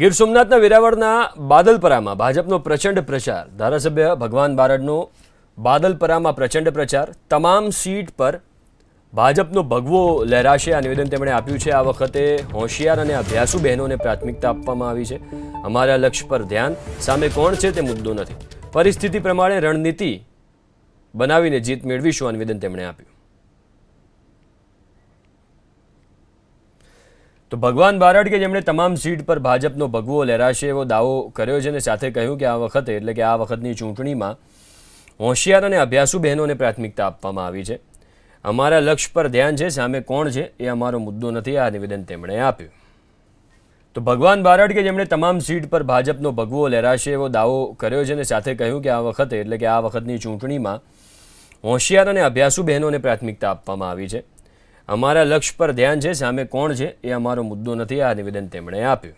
ગીર સોમનાથના વેરાવળના બાદલપરામાં ભાજપનો પ્રચંડ પ્રચાર. ધારાસભ્ય ભગવાન બારડનો બાદલપરામાં પ્રચંડ પ્રચાર. તમામ સીટ પર ભાજપનો ભગવો લહેરાશે, આ નિવેદન તેમણે આપ્યું છે. આ વખતે હોશિયાર અને અભ્યાસુ બહેનોને પ્રાથમિકતા આપવામાં આવી છે. અમારા લક્ષ્ય પર ધ્યાન, સામે કોણ છે તે મુદ્દો નથી. પરિસ્થિતિ પ્રમાણે રણનીતિ બનાવીને જીત મેળવીશું, આ નિવેદન તેમણે આપ્યું. તો ભગવાન બારડ કે જેમણે તમામ સીટ પર ભાજપનો ભગવો લહેરાશે એવો દાવો કર્યો છે અને સાથે કહ્યું કે આ વખતે એટલે કે આ વખતની ચૂંટણીમાં હોશિયાર અને અભ્યાસુ બહેનોને પ્રાથમિકતા આપવામાં આવી છે. અમારા લક્ષ્ય પર ધ્યાન છે, સામે કોણ છે એ અમારો મુદ્દો નથી, આ નિવેદન તેમણે આપ્યું. તો ભગવાન બારડ કે જેમણે તમામ સીટ પર ભાજપનો ભગવો લહેરાશે એવો દાવો કર્યો છે અને સાથે કહ્યું કે આ વખતે એટલે કે આ વખતની ચૂંટણીમાં હોશિયાર અને અભ્યાસુ બહેનોને પ્રાથમિકતા આપવામાં આવી છે. અમારા લક્ષ્ય પર ધ્યાન છે, સામે કોણ છે એ અમારો મુદ્દો નથી, આ નિવેદન તેમણે આપ્યું.